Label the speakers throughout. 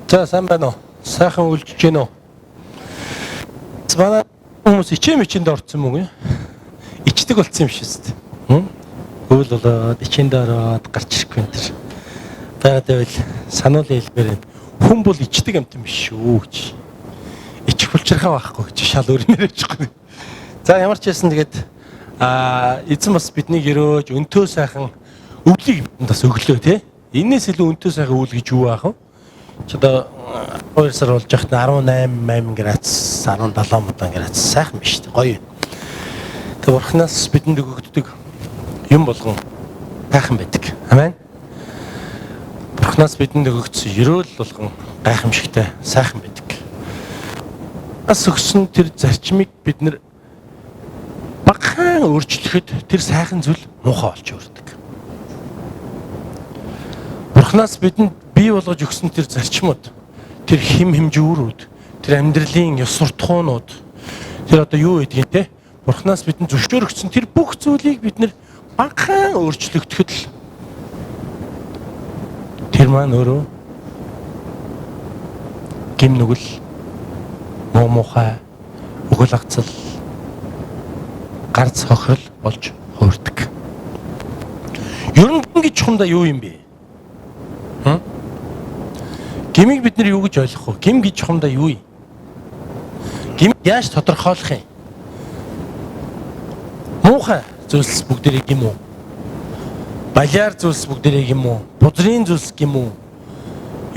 Speaker 1: За сайн байна уу? Сайхан үлжиж гэнэ үү? Манай хүмүүс ичээнд орсон мөн үү? Ичдэг болсон юм шиг үст. Хөл болоод ичээнд ороод гарч ирэхгүй энэ төр. Байгаад сануулын хэлбэр нь хүн бол ичдэг амт юм биш шүү гэж. Ичих булчирхаа байхгүй гэж шал өрнөр ичхгүй. За ямар ч байсан тэгээд эзэн бас биднийг өрөөж өнтөө сайхан өвлийг бас өглөө те. Энээс илүү өнтөө сайхан өвл гэж юу аах вэ? Ч одоо 2 сар болж байхад 18 градус 17 градус сайхан биш үү? Гоё. Тэг бурхнаас бидэнд өгөгддөг юм болгон гайхан байдаг. Амен. Бурхнаас бидэнд өгөгдсөн ерөөл болгон гайхамшигтай сайхан байдаг. Ас өгсөн тэр зарчмыг бид нэр багахан өөрчлөхөд тэр сайхан зүйл муухай болж өрдөг. Бурхнаас бидэнд бий болгож өгсөн тэр зарчмууд, тэр хим хэмжүүрүүд, тэр амьдралын ёс суртахуунууд, тэр одоо юу гэдгийг те Бурхнаас бидэнд зөвшөөрөгдсөн тэр бүх зүйлийг бид нэр багахан өөрчлөгдөхөд л тэр маань өөрөө гим нүгэл, муухай, өгөл агцал, гарц хохирол болж хуурдаг. Ер нь ингэж чухамдаа юу юм бэ? Гимиг бид нар юу гэж ойлгох вэ? Гим гэж чухамдаа юу юм? Гим яаж тодорхойлох юм? Муухай зүйлс бүгдэрийг гим үү? Балиар зүйлс бүгдэрийг гим үү? Бузрын зүйлс гим үү?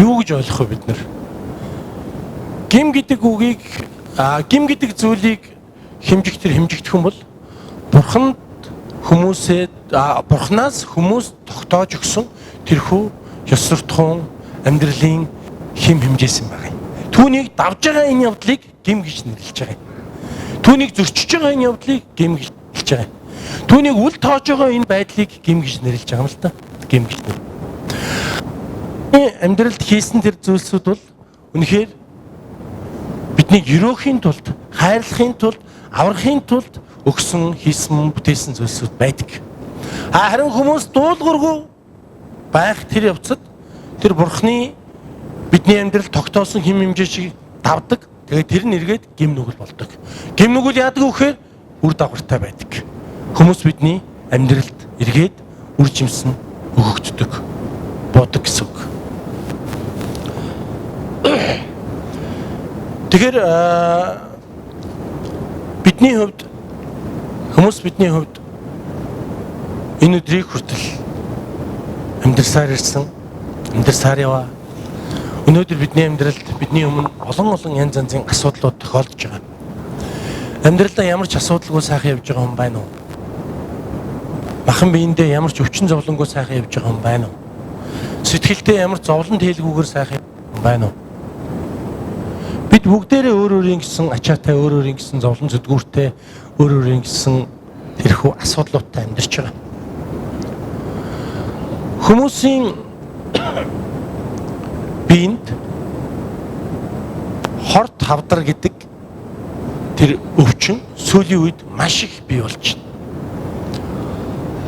Speaker 1: Юу гэж ойлгох вэ бид нар? Гим гэдэг үгийг гим гэдэг зүйлийг хэмжигдэх юм бол Бурханд Бурханаас хүмүүс тогтоож өгсөн тэрхүү ёс суртахуун амьдралын хим хэмжээсэн байгаа юм. Түүнийг давж байгаа энэ явдлыг гим гэж нэрлэж байгаа юм. Түүнийг зөрчиж байгаа энэ явдлыг гим гэж нэрлэж байгаа юм. Түүнийг үл тоож байгаа энэ байдлыг гим гэж нэрлэж байгаа юм л та. Гим гэж нэр. Амьдралд хийсэн тэр зүйлсүүд бол үнэхээр бидний өрөөхийн тулд, хайрлахын тулд, аврахын тулд өгсөн, хийсэн, бүтээсэн зүйлсүүд байдаг. Харин хүмүүс дуулуургүй байх тэр явцад тэр Бурхны бидний амьдрал тогтоосон хим хэмжээ шиг давдаг. Тэгээд тэр нь эргээд гим нүгэл болдог. Гим нүгэл яадаг вэ гэхээр үр дагавартай байдаг. Хүмүүс бидний амьдралд эргээд үр жимсэн өгөгддөг. Бодог гэсэн үг. Тэгэхээр бидний хувьд бидний хувьд энэ өдрийг хүртэл амьдрсаар ирсэн, амьдрсаар яваа. Өнөөдөр бидний амьдралд бидний өмнө олон янз янзын асуудлууд тохиолдож байгаа. Амьдралдаа ямар ч асуудалгүй сайхан явж байгаа хүн байна уу? Махан биендээ ямар ч өвчин зовлонгүй сайхан явж байгаа хүн байна уу? Сэтгэлдээ ямар ч зовлон тэлгүүгээр сайхан хүн байна уу? Бид бүгдээрээ өөрийн гэсэн ачаатай, өөрийн гэсэн зовлон зүдгүүртэй, өөрийн гэсэн тэрхүү асуудлуудтай амьдарч байгаа. Хүмүүсийн биед хорт хавдар гэдэг тэр өвчин сүүлийн үед маш их бий болж байна.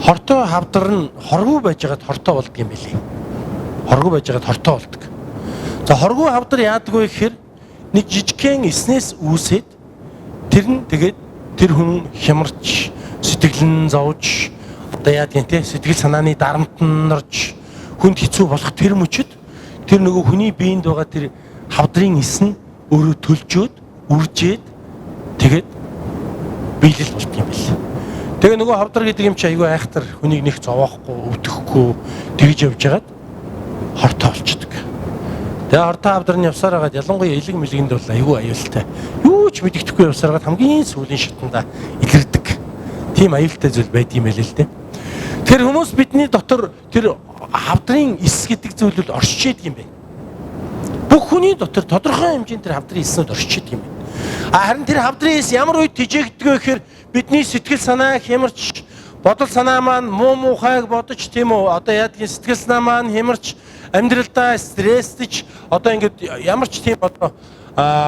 Speaker 1: Хортой хавдар нь хоргүй байжгаад хортой болдог юм билий. Хоргүй байжгаад хортой болдог. За хоргүй хавдар яадаг вэ гэхээр нэг жижигхэн эснээс үүсээд тэр нь тэгээд тэр хүн хямарч, сэтгэл нь зовж, одоо яадаг те сэтгэл санааны дарамтан норж хүнд хэцүү болох тэр мөчөд тэр нөгөө хүний биеинд байгаа тэр хавдрын эс нь өөрөө төлжөөд, үржээд тэгээд биелэл болт юм бэл. Тэгээ нөгөө хавдар гэдэг юм чи айгүй айхтар хүнийг нэг зовоохгүй, өвдөхгүй тэгж явж хагаад хортой болчихдог. Тэгээ хортой хавдар нь явсаар хагаад ялангуяа элэг мэлгэнд бол айгүй аюултай. Юу ч мэддэхгүй явсаар хагаад хамгийн сүүлийн шатанда илэрдэг. Тийм аюултай зүйл байд юм байл л дээ. Тэр хүмүүс бидний дотор тэр хавдрын эс гэдэг зүйл бол оршиж идэг юм байна. Бүх хүний дотор тодорхой хэмжээнд тэр хавдрын эснүүд оршиж идэг юм байна. Харин тэр хавдрын эс ямар үед тижээгдэг вэ гэхээр бидний сэтгэл санаа хямарч, бодол санаа маань муухайг бодож тийм үү одоо яадгийн сэтгэл санаа маань хямарч, амьдралдаа стресстэж одоо ингээд ямар ч тийм одоо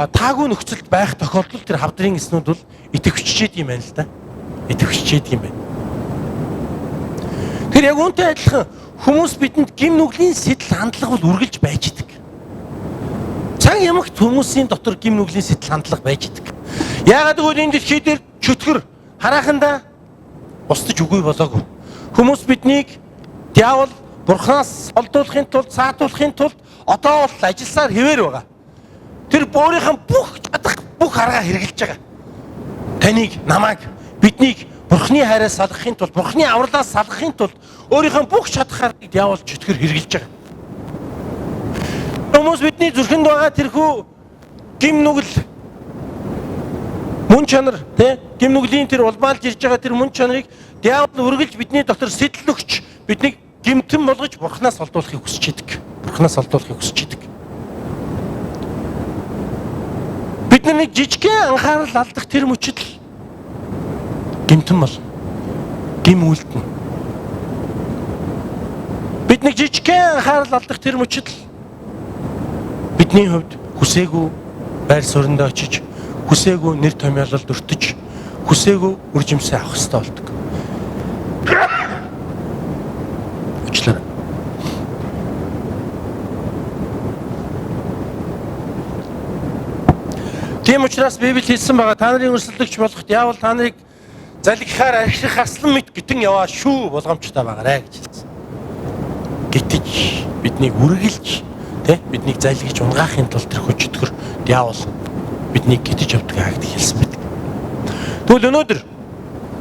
Speaker 1: таагүй нөхцөлд байх тохиолдолд тэр хавдрын эснүүд бол идэвхжиж идэг юм байна л да. Идэвхжиж идэг юм байна. Тэр яг үүнтэй адилхан хүмүүс бидэнд гим нүглийн сэтэл хандлага бол үргэлж байж идэг. Ян ямагт хүмүүсийн дотор гим нүглийн сэтэл хандлага байж идэг. Яагаад гэвэл энэ дэлхий дээр чөтгөр харахандаа устж үгүй болоогүй. Хүмүүс биднийг диавол бурхнаас олдуулахын тулд, саатуулахын тулд одоо бол ажилласаар хэвээр байгаа. Тэр өөрийнх нь бүх чадах, бүх арга хэрэгжилж байгаа. Таныг, намайг, биднийг бурхны хайраас салгахын тулд, бурхны авралаас салгахын тулд өөрийнх нь бүх чадах аргыг диавол чөтгөр хэрэгжилж байгаа. Хүмүүс бидний зүрхэнд байгаа тэрхүү гим нүгэл мөн чанар гим нүглийн тэр улмаалж ирж байгаа тэр мөн чанарыг диавол үргэлж бидний дотор сэтэл өгч биднийг гимтэн болгож бурхнаас олдуулахыг хүсэж идэг. Бурхнаас олдуулахыг хүсэж идэг. Бид нэг жижигхэн анхаарал алдах тэр мөчид л гимтэн бол гим үлдэнэ. Бид нэг жижигхэн анхаарал алдах тэр мөчид л бидний хувьд хүсээгүй байр суурьндаа очиж, хүсээгүй нэр томьёололд өртөж, хүсээгүй үржимсээ авах хэрэгтэй болдог. Уучлаарай. Тийм учраас Библи хэлсэн байгаа та нарын өрсөлдөгч болох диавол та нарыг залгихаар архих аслан мэт гитэн яваа шүү болгоомжтой байгаарэ гэж хэлсэн. Гэтэж биднийг үргэлж биднийг зайлгиж унгаахын тулд тэр хүчтгэр диавол биднийг гитэж явдаг гэж хэлсэн байдаг. Тэгвэл өнөөдөр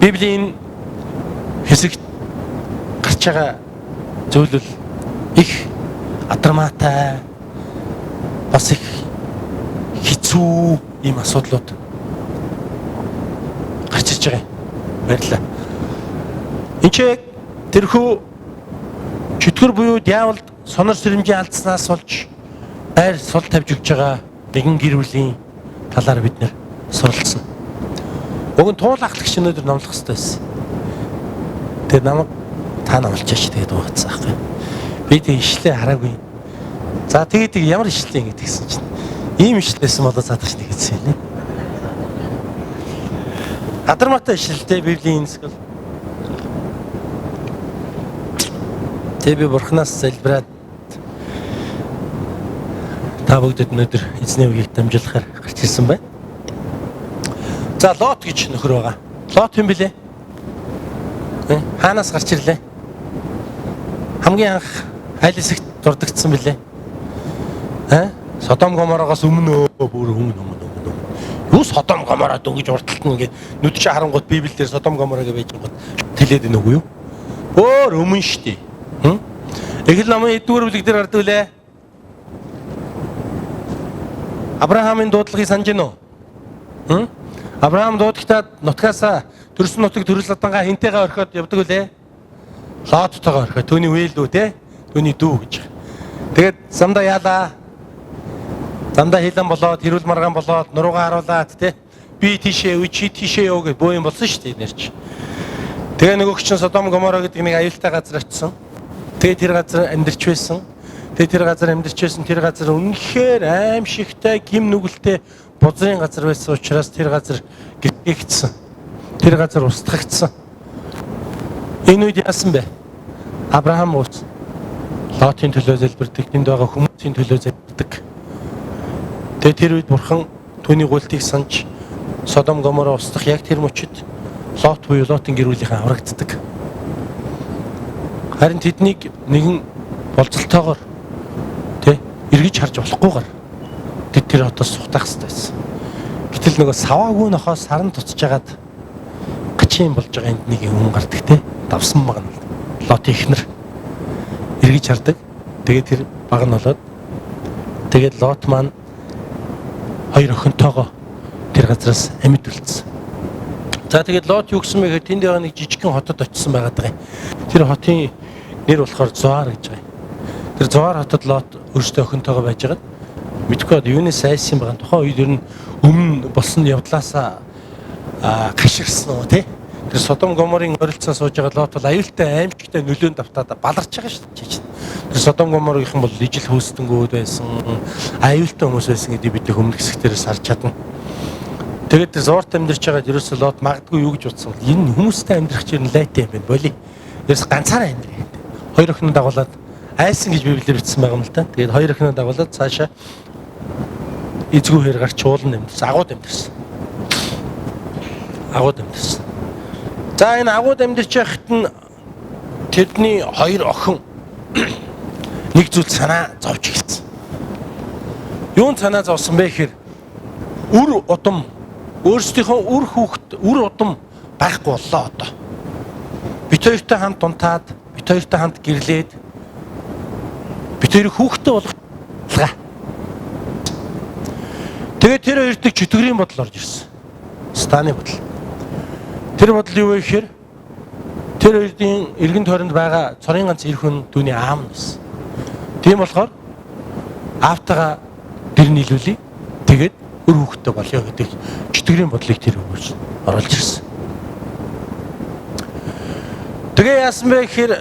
Speaker 1: Библийн хэсэгт гарч байгаа зүйл бол их адармаатай бас их хэцүү ийм асуудлууд гарч ирж байгаа юм. Баярлалаа. Энд чи тэрхүү чөтгөр буюу диаволд сонор сэрэмжийн алдснаас болж байр сул тавьж өгч байгаа нэгэн гэр бүлийн талаар бид нэр суралцсан. Уг нь туул ахлагч өнөөдөр номлох хэрэгтэй байсан. Тэгээ намайг та номлчаач тэгээд ууцсан аахгүй. Би тэг ишлээ хараагүй. За тэгээд ямар ишлээ ингэ тэгсэн чинь ийм ишлээсэн болоо цаадагч нэг хэлсэн юм. Адармаатай ишлэлтэй Библийн хэсэг. Тэг би бурхнаас залбираад та бүгдэд өнөөдөр эзний үгийг дамжуулахаар гарч ирсэн байна. За Лот гэж нөхөр байгаа. Лот юм билээ? Хаанаас гарч ирлээ? Хамгийн анх аль хэсэгт дурдгдсан билээ? Содом Гоморогоос өмнө бүр өмнө. Юу Содом Гомороо дөнгөж урталт нь ингээд нүдчээ харангууд Библиэлд Содом Гоморог гэж байгаа тэлээд байна уу юу? Өөр өмнө штий. Эхлэл намын эдгээр бүлэг дээр гардаг үлээ. Авраамын дуудлагыг санаж гинөө? Авраам дуудагтаа нутгаасаа төрсөн нутаг төрөл адангаа хинтэйгээ орхиод явдаг үлээ. Лоттойгоо орхиод түүний вээлдүү түүний дүү гэж. Тэгээд замдаа яалаа. Замдаа хилэн болоод хэрүүл маргаан болоод нуруугаа харуулаад би тийшээ үе чи тийшээ яв гэж боо юм болсон шүү дээ нэрч. Тэгээ нөгөөх чинь Содом Гоморо гэдэг нэг аюултай газар очсон. Тэгээ тэр газар амьдарч байсан. Тэр газар үнэхээр аимшигтай, гим нүгэлтэй бузрын газар байсан учраас тэр газар гэрэгдсэн. Тэр газар устгагдсан. Энэ үед яасан бэ? Авраам ууц Лотын төлөө залбирдаг, тэнд байгаа хүмүүсийн төлөө залбирдаг. Тэгээ тэр үед бурхан түүний гуйлтыг санаж Содом Гоморо устгах яг тэр мөчид Лот буюу Лотын гэр бүлийнхэн аврагддаг. Харин тэднийг нэгэн болцолтойгоор эргэж харж болохгүйгээр тэд тэр хотоос сухтах хэрэгтэй байсан. Гэтэл нөгөө саваагүй нохоос саран туцаж хагаад гачин болж байгаа энд нэг хүн гардаг давсан баг нь Лот ихнэр эргэж хардаг. Тэгээд тэр баг нь болоод тэгээд Лот маань хоёр охинтойгоо тэр газраас амьд үлдсэн. За тэгээд Лот юу гэсэн бэ гэхээр тэнд байгаа нэг жижигхэн хотод очисон байгаад байгаа юм. Тэр хотын нэр болохоор Зоар гэж байгаа юм. Тэр Зоар хотод Лот өөртөө охинтойгоо байж байгаад мэдгүй одоо юунаас айсан байгаа. Тухайн үед ер нь өмнө болсон явдлаасаа гашигсан уу тэр Содом Гоморын ойролцоо сууж байгаа Лот бол аюултай аимшигтай нөлөөнд автаад баларч байгаа шүү дээ. Тэр Содом Гоморынхан бол ижил хөөсдөнгүүд байсан, аюултай хүмүүс байсан гэдгийг бид өмнөх хэсгтэрээс харж чадна. Тэгээд тэр Зорт амьдарч байгаа ерөөсөө Лот магадгүй юу гэж утсан бол энэ хүмүүстэй амьдрах чинь лайтай юм байна. Боли. Ерөөс ганцаараа амьдрэх. Хоёр охиноо дагуулад айсан гэж Библиэр бичсэн байгаа юм л та. Тэгээд хоёр охиноо дагуулад цаашаа эзгүй хэр гарч уулан амьдэрсэн, агууд амьдэрсэн. Агууд амьдэрсэн. За энэ агууд амьдэрч байхад нь тэдний хоёр охин нэг зүйл санаа зовж эхэлсэн. Юунд санаа зовсон бэ гэхээр үр удам өөрсдийнхөө үр хүүхэд үр удам байхгүй боллоо одоо. Бид хоёртой хамт унтаад, бид хоёртой хамт гэрлээд бид хоёрыг хүүхэдтэй болгоцгаа. Тэгээд тэр хоёрт чөтгөрийн бодол орж ирсэн. Станы бодол. Тэр бодол юу вэ гэхээр тэр хоёрын эргэн тойронд байгаа цорын ганц эр хүн түүний аав нь байсан. Тийм болохоор аавтайгаа дэр нийлүүлээ. Тэгээд өр хүүхэдтэй болё гэдэг чөтгөрийн бодлыг тэр өгөөж оруулж ирсэн. Тэгээ яасан бэ гэхээр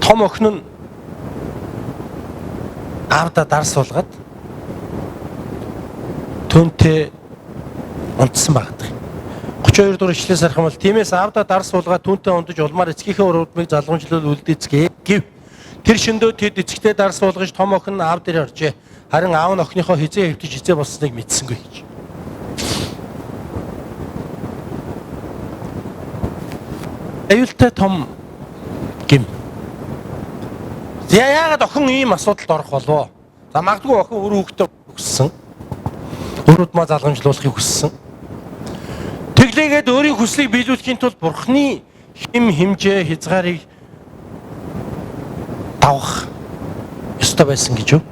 Speaker 1: том охин нь аавда дарс суулгаад түүнтэй унтсан багт. 32 дугаар ишлээс харах юм бол тиймээс аавда дарс суулгаад түүнтэй унтаж улмаар эцгийнхээ уруудмыг залгамжлал үлдээцгээе гэв. Тэр шөндөө тэд эцэгтэй дарс суулгаж том охин аав дээр оржээ. Харин аав нь охиныхоо хизээ хөвтөж хизээ болсныг мэдсэнгүй гэж. Аюултай том гим. Яагаад охин ийм асуудалд орох болов? За магадгүй охин өр хүүхдээ хүссэн. Уруудмаа залгамжлуулахыг хүссэн. Тэглээгээд өөрийн хүслийг биелүүлэхийн тулд Бурхны хэм хэмжээ хязгаарыг давах ёстой байсан гэж юу?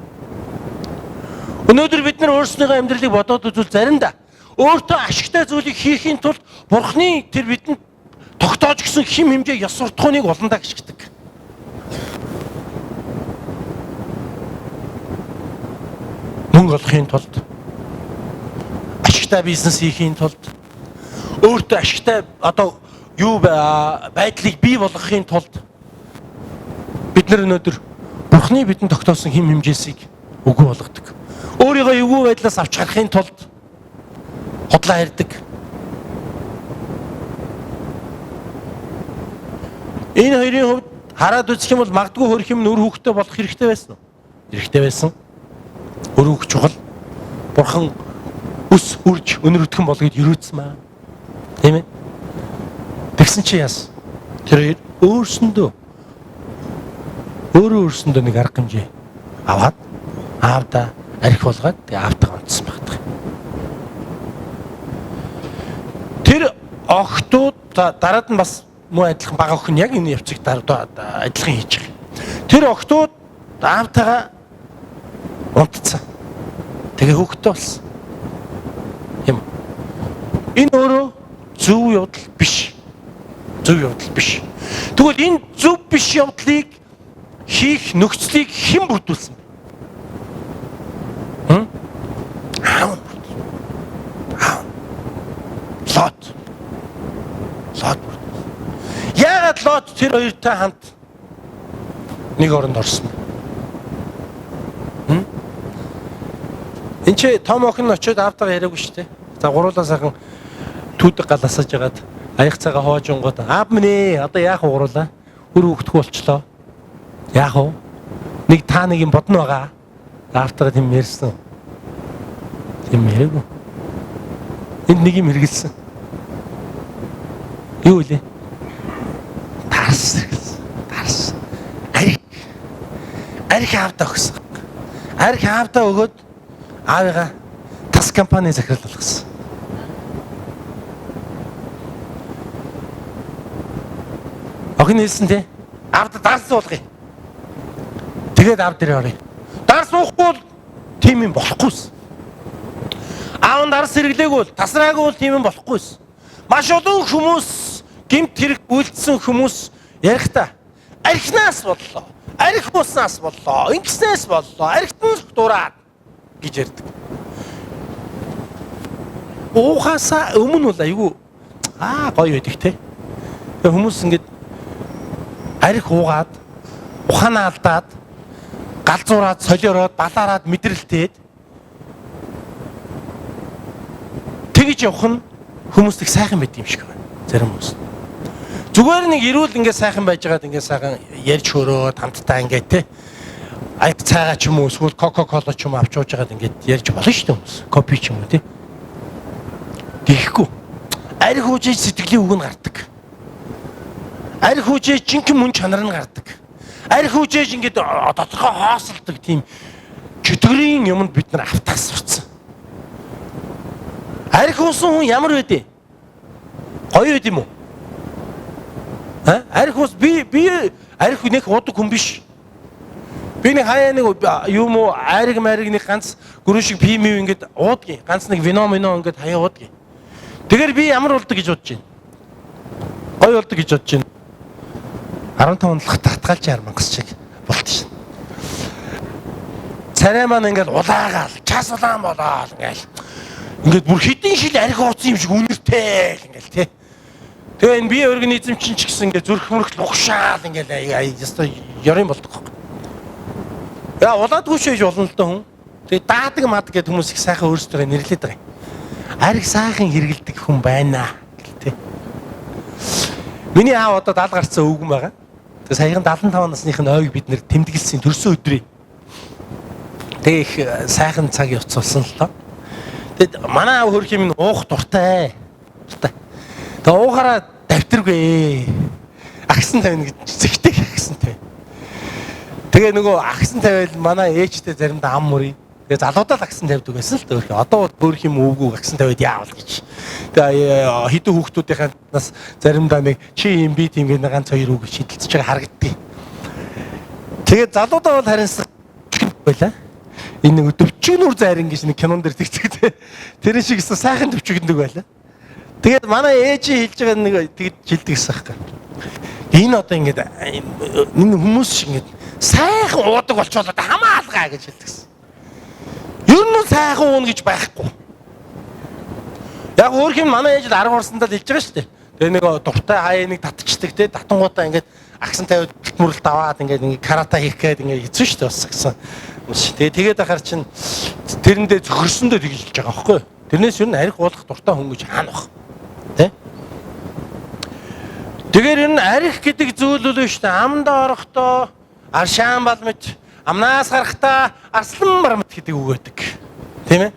Speaker 1: Өнөөдөр бид нар өөрсдийнхөө амьдралыг бодоод үзвэл заримдаа өөртөө ашигтай зүйлийг хийхийн тулд Бурхны тэр бидэнд тогтоож гисэн хэм хэмжээ ёс суртахууныг олондоо гიშгдэг. Мөнгө олохын тулд, ашигтай бизнес хийхийн тулд, өөртөө ашигтай одоо юу байдлыг бий болгохын тулд бид нар өнөөдөр Бурхны бидэнд тогтоосон хэм хэмжээсийг үгүй болгодог. Өөрийгөө эвгүй байдлаас авч гарахын тулд хотлоо ярьдаг. Энэ хоёрын хувьд хараад үзэх юм бол магадгүй хөрх юм нүр хүүхдэд болох хэрэгтэй байсан уу? Хэрэгтэй байсан. Өр хүүхд чухал. Бурхан үс үрж өнөрөдгөн болгоод юрөөдсөн маа. Тийм ээ. Тэгсэн чи яас? Тэр өөрсөндөө өөрсөндөө нэг арга хэмжээ аваад аавда арх болгоод тэгээ аавтайгаа унтсан багтах. Тэр охтууд дараад нь бас муу адилхан бага охин яг энэ явцыг адилхан хийж байгаа. Тэр охтууд аавтайгаа унтцсан. Тэгээ хүүхдтэй болсон. Юм. Энэ өөрөө зөв явдал биш. Зөв явдал биш. Тэгвэл энэ зөв биш явдлыг хийх нөхцөлийг хэн бүрдүүлсэн бэ? Аав. Лот. Яагаад Лот тэр хоёртой хамт нэг оронд орсон бэ? Энд чи том охин очиод аавтайгаа яриаггүй шүү дээ. За гуруулаа сайхан түүдэг гал асааж ягаад аяг цагаа хоожонгод аав минь ээ одоо яах вэ гуруулаа? Өр хөвгтгөө болчлоо. Яах вэ? Нэг та нэг юм бодно байгаа. Аавтайгаа тийм ярьсан. Тийм яриаггүй. Энд нэг юм хэрэгэлсэн. Юу вэ? Тарс. Арх аавдаа өгсөн. Арх аавдаа өгөөд аавыгаа тас компани захирал болгосон. Охин хэлсэн тий. Аавда дарс уулгая. Тэгээд аав дээр орё. Дарс уухгүй бол тийм юм болохгүйс. Аав дарс хэрэглээгүй бол тасраагүй бол тийм юм болохгүйс. Маш олон хүмүүс гэмт хэрэг үйлдсэн хүмүүс ярихдаа архинаас боллоо. Арх буснаас боллоо. Ингэснээс боллоо. Архитан дураад гэж ярьдаг. Уухасаа өмнө бол айгүй гоё байдаг те. Хүмүүс ингэж арх уугаад, ухаанаа алдаад, галзуураад, солиороод, балаараад мэдрэлтээд тэгж явах нь хүмүүст их сайхан байд юм шиг байна. Зарим хүмүүс. Зүгээр нэг ирүүл ингээд сайхан байж байгаад ингээд сайхан ярьж хөрөөд хамтдаа ингээд те аяг цайгаа ч юм уу эсвэл кока-кола ч юм авч ууж байгаад ингээд ярьж болно шүү дээ хүмүүс. Кофе ч юм уу тий. Тэгэхгүй. Арх уужиж сэтгэлийн үг нь гардаг. Арх уужиж жинхэнэ мөн чанар нь гардаг. Арх уужиж ингээд тодорхой хоосолдог тийм чөтгөрийн юмд бид нар автаас сурцсан. Арх уусан хүн ямар байдэ? Гоё байд юм уу? Арх ус би арх нэг уудаг хүн биш. Би нэг хаяа нэг юм уу айраг майраг нэг ганц гөрөн шиг пим юм ингээд уудгийн. Ганц нэг вино ингээд хаяа уудгийн. Тэгэхээр би ямар болдог гэж бодож байна. Гоё болдог гэж бодож байна. 15 оноглох татгалж ярмангас шиг болт шин. Царай маань ингээд улаагаал, час улаан болоо ингээд бүр хэдийн шил арх ууцсан юм шиг үнэртэй ингээл тий. Тэгээ энэ бие организм чинь ч гэсэн ингээд зүрх мөрөх лугшаал ингээд яста ёрын болдог. Яа улаадгүй шийж болно л доо хүн. Тэгээ даадаг мад гэдэг хүмүүс их сайхан өөрсдөө нэрлээд байгаа юм. Арх сайхан хэрэгэлдэг хүн байна гэлтэй. Миний аав одоо 70 гарцсан өвгөн байгаа. Тэгээ саяхан 75 насных нь ойг бид нэр тэмдэглэсэн төрсөн өдрий. Тэгээ их сайхан цаг явцуулсан л доо. Тэгээд манай аав хөрх юм уух дуртай. Тэгээ уухаараа давтаргүй. Агсан тавина гэж зэгтэй агсан тавина. Тэгээ нөгөө агсан тавиал манай ээжтэй заримдаа ам мөрий. Тэгээ залуудаа л агсан тавьдаг байсан л дээ. Одоо хөрх юм өвгөө агсан тавиад яавал гэж. Тэгээ хэдэн хүүхдүүдийн нас заримдаа нэг чи юм би тийм гэнэ ганц хоёр үг шидэлцэж байгаа харагддаг. Тэгээ залуудаа бол харин байла. Энэ нэг өвчгнүр зайран гэж нэг кинон дэр тэгдэг. Тэр шиг гэсэн сайхан өвчгнөг байла. Тэгээд манай ээж хэлж байгаа нэг тэгж жилдэг гэсэн хэрэг. Энэ одоо ингээд энэ хүмүүс шиг ингээд сайхан уудаг болчихлоо хамаалгаа гэж хэлдэг. Ер нь сайхан уун гэж байхгүй. Яг өөр юм манай ээж 10 орсондоо л хэлж байгаа шүү дээ. Тэгээ нэг дуртай хаяа нэг татчихдаг те татангуудаа ингээд агсан тавиад мөрөлт аваад ингээд карата хийх гээд ингээд хэцүү шүү дээ бас гэсэн. Тэгээд ахаар чин тэрэндээ зөхөрсөндөө тэгж хэлж байгаа байхгүй. Тэрнээс ер нь арх уулах дуртай хүн гэж хаана бах. Тэ? Тэгэхээр ер нь арх гэдэг зүйл л шүү дээ. Амдаа орохдоо аршаан бал мэт амнаас гарахтаа арслан бармт гэдэг үг байдаг. Тийм ээ?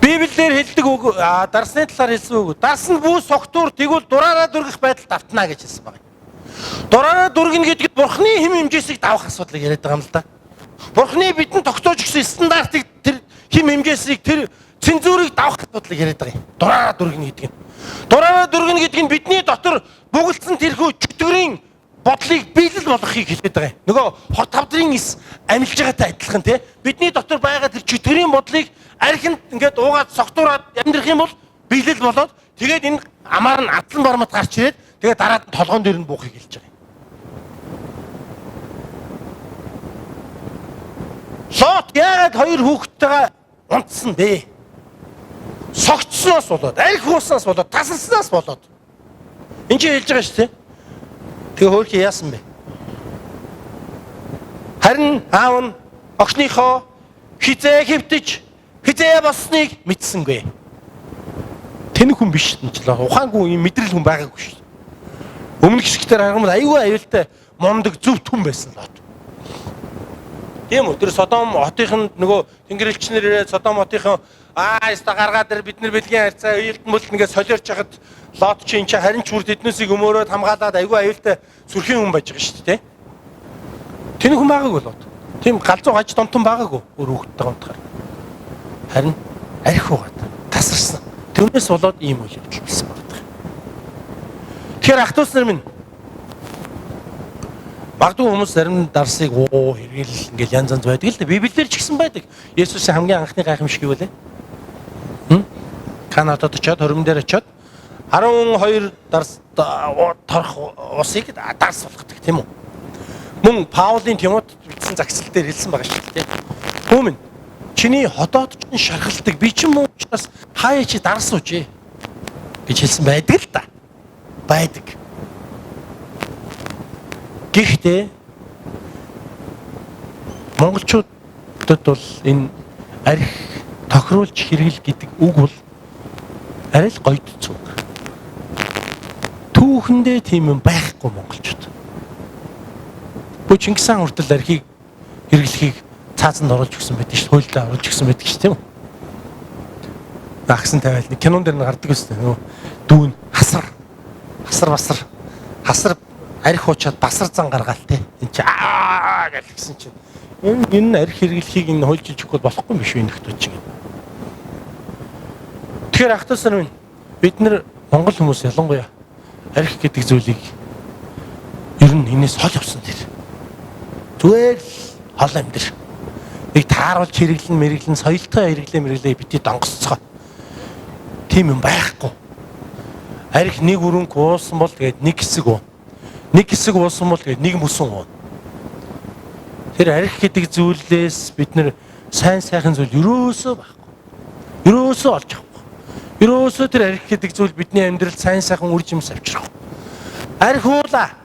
Speaker 1: Библиэр хэлдэг үг дарсны талаар хэлсэн үг. Дарсан бүү согтуур тэгвэл дураараа дүргэх байдалд автнаа гэж хэлсэн байна. Дураараа дүргэнэ гэдэг бурхны хэм хэмжээсийг давах асуудлыг яриад байгаа юм л да. Бурхны бидэнд тогтоож өгсөн стандартыг тэр хэм хэмжээсийг тэр цензурыг давах асуудлыг яриад байгаа юм. Дураараа дүргэнэ гэдэг нь. Дураараа дүргэнэ гэдэг нь бидний дотор бүгэлдсэн тэрхүү чөтгөрийн бодлыг биелэл болгохыг хэлээд байгаа юм. Нөгөө хот тавдрын эс амилж байгаатай адилхан тий. Бидний дотор байгаа тэр чөтгөрийн бодлыг архинд ингээд уугаад согтуураад амьдрах юм бол биелэл болоод тэгээд энэ амаар нь адлан бармат гарч ирээд тэгээд дараад нь толгоон дээр нь буухыг хэлж байгаа юм. Лот яагаад хоёр хүүхэдтэйгээ унтсан бэ? Согтсноос болоод, арх ууснаас болоод, тасалснаас болоод. Энд чинь хэлж байгаа шүү дээ. Тэгээ хөөрхий яасан бэ? Харин аав нь огшныхоо хизээ хэвтэж, хизээ босныг мэдсэнгүй. Тэнэг хүн биш ч л ухаангүй юм мэдрэл хүн байгаагүй шүү. Өмнөх хэсгээр харгамд аюулгүй аюултай мондөг зөв түн байсан л. Тийм үү? Тэр Содом хотынх нь нөгөө тэнгэрлэгчнэр ирээд Содом хотынх яста гаргаа дээр бид нар бэлгийн харьцаа уйлд мөлт нэгээ солиорч хахад Лот чинь харин ч бүр тэднээсийг өмөөрөөд хамгаалаад аюулгүй аюултай сүрхийн хүн байж байгаа шүү дээ. Тэнэг хүн байгаагүй Лот. Тийм галзуу гаж томтон байгаагүй өөр хүүхдтэйгээ унтахаар. Харин арх угаад тасарсан. Тэрнээс болоод ийм үйл явдал болсон байна. Тэгэхээр ах トゥ ус нар минь Багдуу хүмүүс зарим дарсыг хэрэгэл ингээл янз янз байдаг л да. Библиэр ч гэсэн байдаг. Есүсийн хамгийн анхны гайхамшиг юу вэ? Канадад очиод хөрмөн дээр очиод 12 дарс торох усыг дарс болгодог тийм үү? Мөн Паулийн Тимотед бичсэн загсал дээр хэлсэн байгаа шүү дээ. Хүмүн чиний хотоод ч шархалдаг би ч юм уу учраас хаяа чи дарс уужээ гэж хэлсэн байдаг л да. Байдаг. Гэхдээ монголчуудад бол энэ арх тохируулж хэрэгэл гэдэг үг бол арай л гоёдцоо. Түүхэндээ тийм юм байхгүй монголчууд. Бөө Чингис хаан хүртэл архийг хэрэглэхийг цаазанд оруулж өгсөн байдаг шүү. Хуульдаа оруулж өгсөн байдаг шүү тийм үү? Агсан тавиал нэг кинон дээр гардаг өстэй нөгөө дүүн хасар арх уучаад басар зан гаргаал те. Энд чи гэл гисэн чинь энэ арх хэрэглэхийг энэ хуульчилж өгөх болохгүй юм биш үү нөхдөд чинь. Тэгэхээр ах トゥ сар минь бид нар Монгол хүмүүс ялангуяа арх гэдэг зүйлийг ер нь энэс хол явсан дээр зүгээр л хол амьдр. Нэг тааруулж хэрэглэн соёлтой хэрэглээ бити донгосцоо. Тийм юм байхгүй. Арх нэг өрөнг уусан бол тэгээд нэг хэсэг уу. Нэг хэсэг уусан бол тэгээд нэг мөсөн уу. Тэр арх гэдэг зүйлээс бид нэр сайн сайхан зүйл ерөөсөө байхгүй. Ерөөсөө олж авахгүй. Ерөөсөө тэр арх гэдэг зүйл бидний амьдралд сайн сайхан үр жимс авчрах. Арх уула.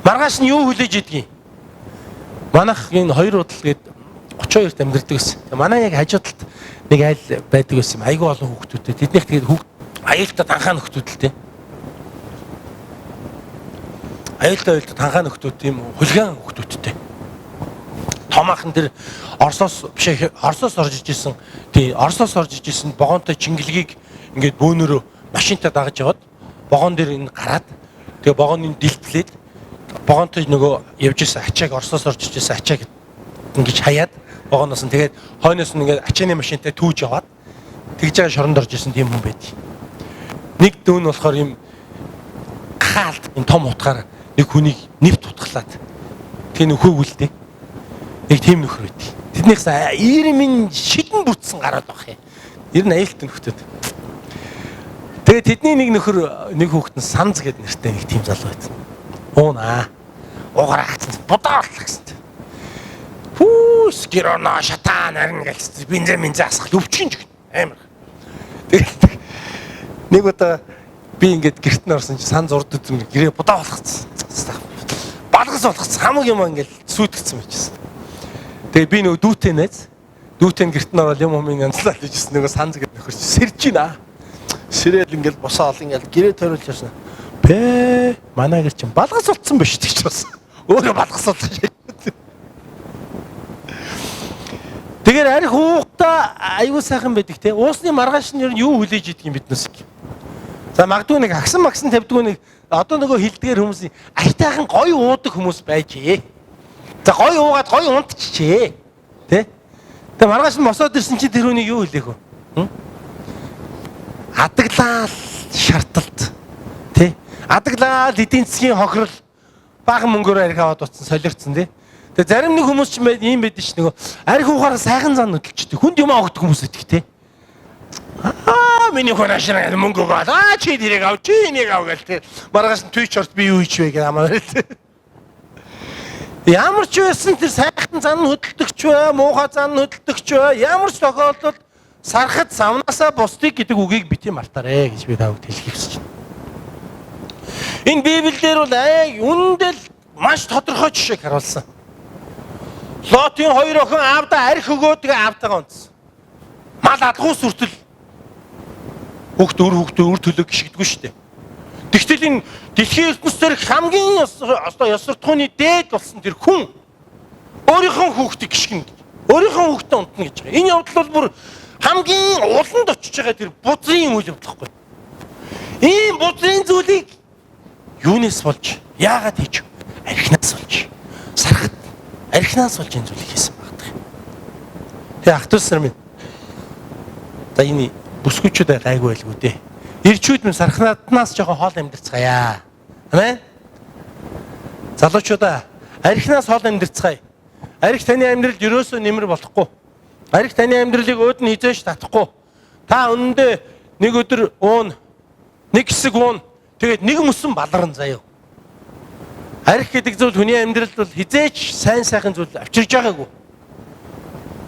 Speaker 1: Маргааш нь юу хүлээж идэгий? Манайх энэ хоёр удал гээд 32-т амьдардаг гэсэн. Манай яг хажуу талд нэг айл байдаг байсан. Айгүй олон хүүхдүүдтэй. Тэднийх тэгээд аюултай танхаа нөхдүүд л дээ. Аюултай танхаа нөхдүүд тийм хулгайн хүүхдүүдтэй. Томаахан тэр Оросоос орж ижсэн. Тийм Оросоос орж ижсэн богоонтой чингэлгийг ингээд бөөнөрөө машинтаа дагаж яваад богоон дээр энэ гараад тэгээ богооны дэлтлээд богоонтой нөгөө явж исэн ачааг Оросоос орж ижсэн ачааг ингэж хаяад богоноос нь тэгээд хойноос нь ингээд ачааны машинтай түүж яваад тэгж байгаа шоронд орж исэн тийм хүн байд. Нэг дүүн болохоор юм хаалт энэ том утгаар нэг хүнийг нэвт утгалаад тэгээ нөхөөгүүлдэг. Нэг тийм нөхөр байд. Тэднийхс ирмэн шидэн бүтсэн гараад баг юм. Ер нь аюултай нөхдөд. Тэгээ тэдний нэг нөхөр нэг хүүхэд нь Санз гэдэг нэртэй нэг тийм залуу байсан. Уунаа. Угараа хацсан бодоо боллоо гэсэн. Хүүс гэрона шатаа нарин гэлс бензин асах өвчин ч амар. Тэгээд нэг удаа би ингээд гэрт нь орсон чи Санз урд үзэн гэрээ бодоо болгоцсон. Балгас болгоцсон хамаг юм ингээд сүйтгэцсэн байжсэн. Тэгээ би нөгөө дүүтэй найз дүүтэй гэрт нь ороод юм янзлаад ижсэн нөгөө Санз гэдэг нөхөр сэрж гинэ. Сэрэл ингээд босоол ингээд гэрээ тойруулж ирсэн. Бэ манай гэр чинь балгас болцсон биш гэж болсон. Өөрөө балгас болчихсон. Тэгэхээр арх уугтаа аюу сайхан байдаг те. Уусны маргааш нь юу хүлээж идэг юм биднээс. За магадгүй нэг агсан тавьдгүй нэг одоо нөгөө хилдгээр хүмүүсийн айтайхан гоё уудаг хүмүүс байжээ. За гоё уугаад гоё унтчихжээ. Тэ? Тэгээ маргааш нь мосоод ирсэн чинь тэр хүнийг юу хэлээх вэ? Адаглал шарталт. Тэ? Адаглал эдийн засгийн хохирол бага мөнгөөр арх аваад утсан солирцсон тий. Тэгээ зарим нэг хүмүүс ч ийм байдаг ш нөгөө арх уухаараа сайхан зан хөдөлчдөг. Хүнд юм авдаг хүмүүс байдаг тий. Миний хонашраа мөнгө өгөөд чи тэрийг ав чи энийг ав гэл тий. Маргааш нь Twitch орт би юу хийчихвэ гэх амаар тий. Ямар ч байсан тэр сайхан зан хөдөлтөгч бай, муухай зан хөдөлтөгч бай. Ямар ч тохиолдолд сархад савнасаа бусдыг гэдэг үгийг бити мартаарэ гэж би тавд хэлхийг хүсэж байна. Энэ Библиэлд бол үнэндээ маш тодорхой жишээг харуулсан. Лотын хоёр охин аавдаа арх өгөө тэгээ аавтайгаа унтсан. Мал адгуус үртэл хүүхдээ үр төлөө гიშгдэггүй шүү дээ. Тэгтэл энэ дэлхийн ертөнцийн хамгийн ёсортхууны дээд болсон тэр хүн өөрийнхөө хүүхдийг гიშгэнэ. Өөрийнхөө хүүхдээ унтна гэж байгаа. Энэ явдал бол бүр хамгийн уланд очиж байгаа тэр бузрын үйл явдал байхгүй. Ийм бузрын зүйлийг юунаас болж яагаад хийж архинаас болж сархад архинаас болж энэ зүйлийг хийсэн багтах. Тэгээ ах トゥ сар минь. За энэ бүсгүйчүүд гайгүй байлгүй дээ. Ирчүүд минь сархнаас жоохон хоол амьдэрцгаая. Амин. Залуучуудаа архинаас хоол амьдэрцгаая. Арх таны амьдралд ерөөсөө нэмэр болохгүй. Арх таны амьдралыг өөд нь хизээш татахгүй. Та өнөндөө нэг өдөр уун, нэг хэсэг уун, тэгээд нэг мөсөн баларна заяа. Арх гэдэг зүйл хүний амьдралд бол хизээч сайн сайхан зүйл авчирж байгаагүй.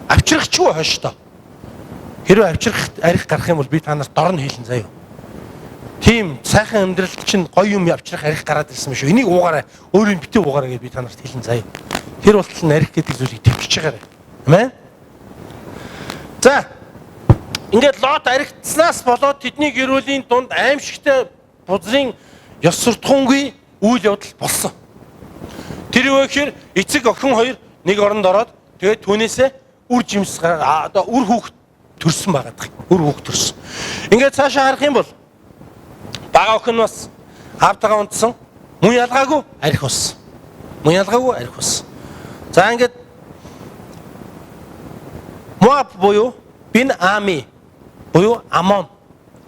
Speaker 1: Авчрахчгүй хойштоо. Хэрвээ авчрах арх гарах юм бол би та нарт дор нь хэлэн заяа. Тийм сайхан амьдрал чинь гоё юм авчрах арх гараад ирсэн шүү. Энийг уугаарай. Өөрийн битээ уугаарай гэж би та нарт хэлэн заяа. Тэр болтол нь арх гэдэг зүйлийг төвчж байгаарай. Амин. За. Ингээд Лот архицснаас болоод тэдний гэрүүлийн дунд аимшигтай бузрын ёс суртахуунгүй үйл явдал болсон. Тэр юу гэхээр эцэг охин хоёр нэг оронд ороод тэгээд түүнээсээ үр жимс одоо үр хүүхд төрсөн байгаа. Үр хүүхд төрсөн. Ингээд цаашаа харах юм бол бага охин бас аавтайгаа унтсан. Мөн ялгаагүй арх ус. Мөн ялгаагүй арх ус. За ингээд Моаб буюу Бин Ами буюу Амон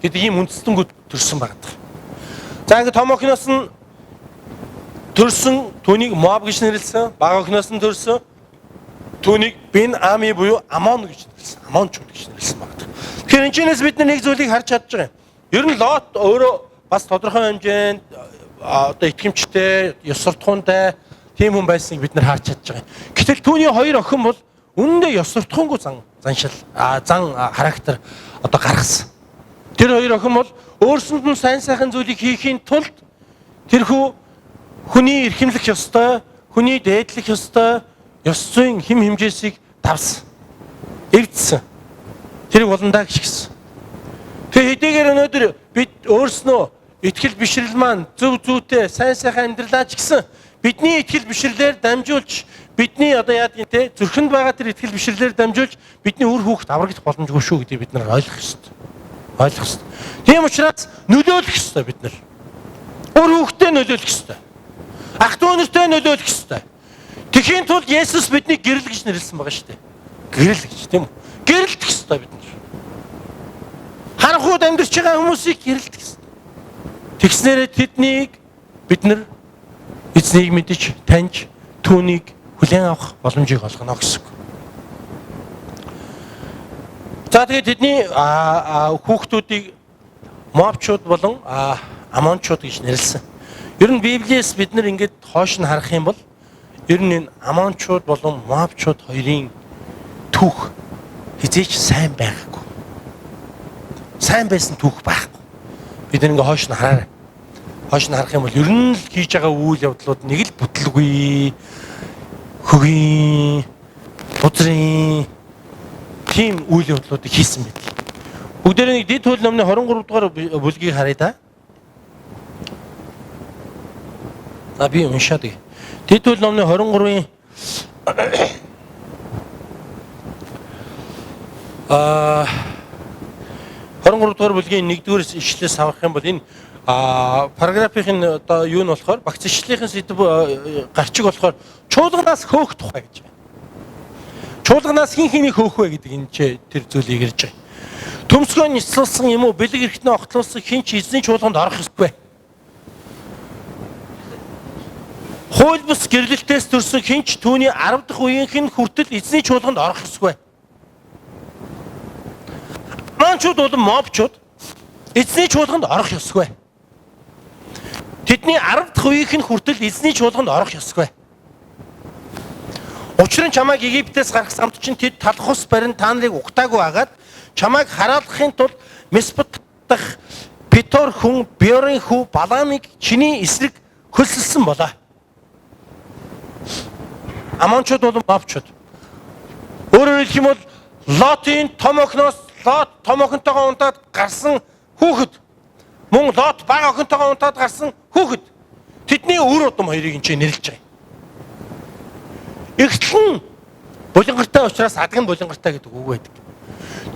Speaker 1: гэдэг ийм үндэстэнүүд төрсэн байгаа. За ингээд том охиноос нь төрсөн түүнийг Моаб гэж нэрлэсэн. Бага охиноос нь төрсөн түүнийг Бин Ами буюу Амон гэж нэрлэсэн. Амончууд гэж нэрлэсэн байна. Тэгэхээр энэ чинээс бид нэг зүйлийг харж чадж байгаа юм. Ер нь Лот өөрөө бас тодорхой хэмжээнд одоо итгэмжтэй, ёс суртахуунтай тийм хүн байсныг бид нар харж чадж байгаа юм. Гэтэл түүний хоёр охин бол үнэндээ ёс суртахуунгүй зан характер одоо гаргасан. Тэр хоёр охин бол өөрсөнд нь сайн сайхан зүйлийг хийхийн тулд тэрхүү хүний эрхэмлэх ёстой, хүний дээдлэх ёстой ёс зүйн хэм хэмжээсийг давсан. Эвдсэн. Тэрийг болондаа гიშгсэн. Тэгээ хэдийгээр өнөөдөр бид өөрснөө итгэл бишрэл маань зөв зүйтэй сайн сайхан амьдралаач гэсэн бидний итгэл бишрлэр дамжуулж бидний одоо яадгийн те зүрхэнд байгаа тэр итгэл бишрлэр дамжуулж бидний үр хүүхд аврагдах боломжгүй шүү гэдгийг бид нар ойлгох ёстой. Ойлгох ёстой. Тийм учраас нөлөөлөх ёстой бид нар. Үр хүүхдэд нөлөөлөх ёстой. Ах トゥ өнөртөө нөлөөлөх ёстой. Тэхийн тулд Есүс бидний гэрэл гэж нэрлсэн байгаа шүү дээ. Гэрэл гэж тийм үү? Гэрэлтэх ёстой бид нар. Харанхуйд амьдарч байгаа хүмүүсийг гэрэлтэх ёстой. Тэгснээрээ тэднийг бид нар эзнийг мэдэж, таньж, түүнийг хүлээн авах боломжийг олгоно гэсэн үг. За тэгээд тэдний хүүхдүүдийг Моабчууд болон Амончууд гэж нэрлсэн. Ер нь Библиэс бид нар ингээд хойш нь харах юм бол ер нь энэ Амончууд болон Моабчууд хоёрын түүх хизээч сайн байгаагүй. Сайн байсан түүх байхгүй. Бид ингээ хойш нь хараарай. Хойш нь харах юм бол ер нь л хийж байгаа үйл явдлууд нэг л бүтлгүй, хөгийн, бузрын тийм үйл явдлуудыг хийсэн байдаг. Бүгдээрээ нэг Дэд хууль номны 23 дугаар бүлгийг харъя та. За би уншаад ий. Дэд хууль номны 23-ын 23 дугаар бүлгийн 1-р ишлээс авах юм бол энэ параграфын одоо юу нь болохоор багц ишлэлийн сэдв гарчиг болохоор чуулганаас хөөх тухай гэж байна. Чуулганаас хин хэнийг хөөх вэ гэдэг энэ ч тэр зүйлийг ярьж байгаа. Төмсгөө нислуулсан юм уу бэлэг эрхтнээ огтлуулсан хин ч эзний чуулганд орох ёсгүй. Хууль бус гэрлэлтээс төрсөн хин ч түүний 10 дахь үеийнх нь хүртэл эзний чуулганд орох ёсгүй. Амончууд болон Моабчууд эзний чуулганд орох ёсгүй. Тэдний 10 дахь үеийнх нь хүртэл эзний чуулганд орох ёсгүй. Учир нь чамайг Египтээс гаргасан амт чинь тэд талах ус барин та нарыг угтаагүй агаад чамайг хараалгахын тулд Месопот дахь Петор хүн Беорын хүү Баламыг чиний эсрэг хөлсөлсөн болоо. Амончууд болон Моабчууд. Өөрөөр хэлэх юм бол Лотын том охиноос Лот том охинтойгоо унтаад гарсан хүүхэд мөн Лот бага охинтойгоо унтаад гарсан хүүхэд тэдний үр удам хоёрыг энэ нэрлэж байгаа. Игтлэн булангартай учраас адган булангартай гэдэг үг байдаг.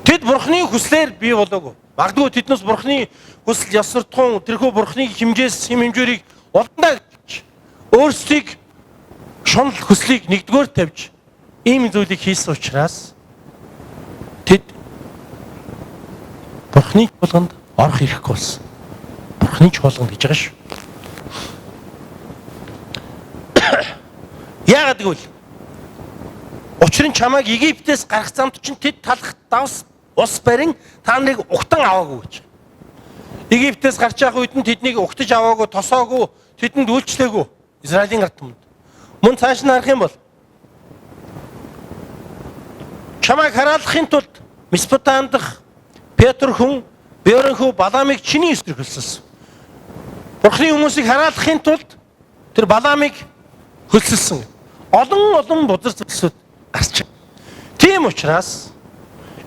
Speaker 1: Тэд бурхны хүслээр бий болоогүй. Магадгүй тэднээс бурхны хүсэл ёс суртахуун тэрхүү бурхны хэмжээс хэм хэмжээрийг олдондаа гэж өөрсдийг шунал хүслийг нэгдүгээр тавьж ийм зүйлийг хийсэн учраас тэд бурхны чуулганд орох хэрэггүй болсон. Бурхны чуулганд гэж байгаа шүү. Яагаад гэвэл учир нь чамайг Египтээс гаргах замд чинь тэд талах давс ус барин та нарыг угтан аваагүй гэж. Египтээс гарч явах үед нь тэднийг угтаж аваагүй, тосоогүй, тэдэнд үйлчлээгүй. Израилийн ард түмэнд. Мөн цааш нь харах юм бол чамайг хараалахын тулд Месопотам дахь Петр хүн Беорын хүү Баламыг чиний эсрэг хөлсөлсөн. Бурхны хүмүүсийг хараалахын тулд тэр Баламыг хөлсөлсөн. Олон бузар зүйлсүүд гарч. Тийм учраас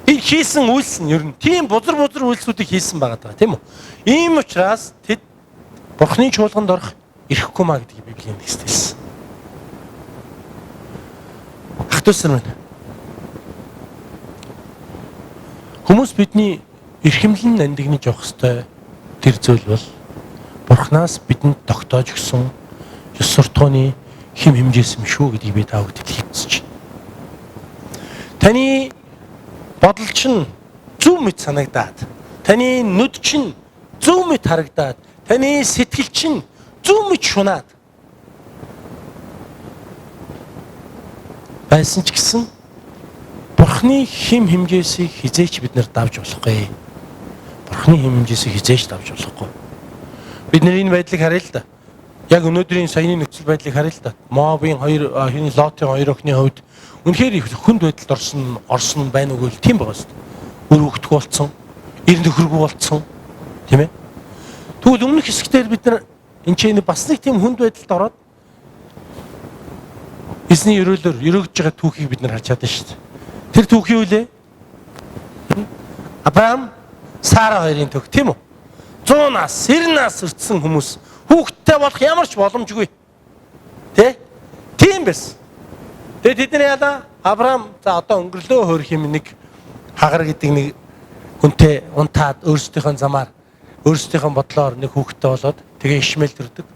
Speaker 1: энэ хийсэн үйлс нь ер нь тийм бузар үйлсүүдийг хийсэн байгаа тийм үү? Ийм учраас тэд Бурхны чуулганд орох эрхгүй маа гэдгийг Библийн текст хэлсэн. Ах төсөр минь. Хүмүүс бидний эрхэмлэн нандинж явах ёстой тэр зүйл бол Бурханаас бидэнд тогтоож өгсөн ёс суртахууны хэм хэмжээс юм шүү гэдгийг би та бүхэнд хэлхийг хүсэж байна. Таны бодол чинь зөв мэт санагдаад, таны нүд чинь зөв мэт харагдаад, таны сэтгэл чинь зөв мэт шунаад байсан ч гэсэн Бурхны хэм хэмжээсийг хизээч бид нар давж болохгүй. Бурхны хэм хэмжээсийг хизээч давж болохгүй. Бид нэр энэ байдлыг харъя л да. Яг өнөөдрийн саяны нөхцөл байдлыг харъя л да. Моабын Лотын хоёр охины хувьд үнэхээр хүнд байдалд орсон байна уу гэвэл тийм байгаа шүү дээ. Үр хөвгдөх болцсон, эрен төхөргүй болцсон, тийм ээ. Тэгвэл өмнөх хэсгээр бид нар энэ ч бас нэг тийм хүнд байдалд ороод эзний өрөөлөөр өрөөгдөж байгаа түүхийг бид нар харж чадсан шүү дээ. Тэр түүхий юу лээ? Авраам, Сара хоёрын түүх, тийм үү? 100 нас, 90 нас өртсөн хүмүүс хүүхдтэй болох ямар ч боломжгүй. Тэ? Тийм байсан. Тэгээд тэдний яла Авраам за одоо өнгөрлөө хөрөх юм нэг хагар гэдэг нэг хүнтэй унтаад өөрсдийнхөө замаар өөрсдийнхөө бодлоор нэг хүүхдтэй болоод тэгээ ишмэл төрдөг.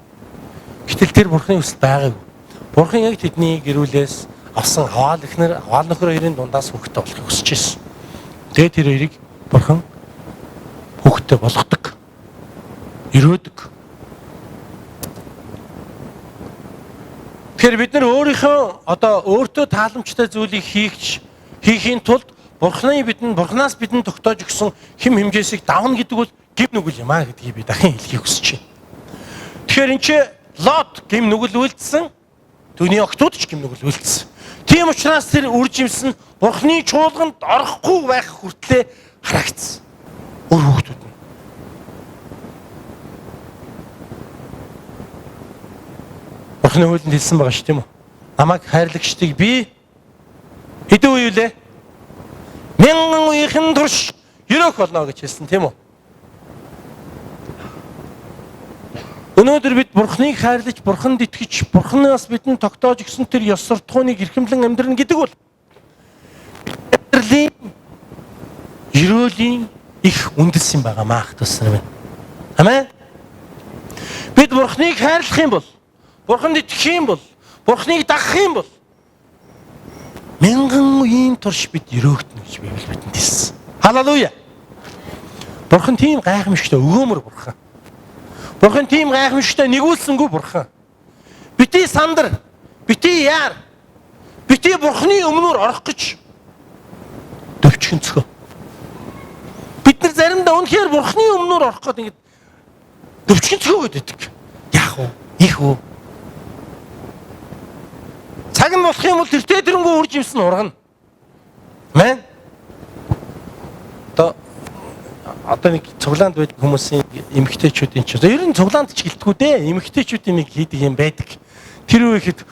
Speaker 1: Гэтэл тэр Бурхны хүсэл байгаагүй. Бурхан яг тэдний гэрүүлээс авсан аваал нөхөр хоёрын дундаас хүүхдтэй болохыг хүсэж байсан. Тэгээд тэр хоёрыг Бурхан хүүхдтэй болгодог. Өрөөдөг. Тэгэхээр бид нар өөртөө тааламжтай зүйлийг хийхийн тулд Бурханаас бидэнд тогтоож өгсөн хэм хэмжээсийг давна гэдэг бол гим нүгэл юм аа гэдгийг би дахин хэлхийг хүсэж байна. Тэгэхээр энэ чи Лот гим нүгэл үйлдсэн, түүний октод ч гим нүгэл үйлдсэн. Тийм учраас тэр үр жимс нь Бурханы чуулганд орохгүй байх хүртлээр харагдсан. Өөр хүүхдүүд нь. Бурханы хуулинд хэлсэн байгаа шүү тийм үү? Намайг хайрлагчдыг би хэдэн үе үлээ? 1000 үеийн турш өрөөх болно гэж хэлсэн тийм үү? Өнөөдөр бид Бурханыг хайрлаж, Бурханд итгэж, Бурханаас бидэнд тогтоож өгсөн тэр ёс суртахууныг эрхэмлэн амьдрна гэдэг бол амьдралын ерөөлийн их үндэс юм байгаа маах төсөр минь. Амен. Бид Бурханыг хайрлах юм бол, Бурханд итгэх юм бол, Бурханыг дагах юм бол 1000 үеийн турш бид өрөөгдөнө гэж Библи бидэнд хэлсэн. Халелуя. Бурхан тийм гайхамшигтай өгөөмөр Бурхан. Бурхан тийм гайхамшигтай нэгүүлсэнгүй Бурхан. Бити сандар, бити яар, бити Бурханы өмнөр орох гэж төвчгөнцгөө. Бид нар заримдаа үнэхээр Бурханы өмнөр орох гээд ингэж төвчгөнцгөө гэдэг. Яах вэ? Их үү? Цаг нь болох юм бол тэртээ тэрнгүү үр жимс нь ургана. Амен. Одоо нэг цуглаанд байдаг хүмүүсийн эмэгтэйчүүдийн ч ер нь цуглаанд ч гэлтгүү дээ. Эмэгтэйчүүдийн нэг хийдэг юм байдаг. Тэр үехэд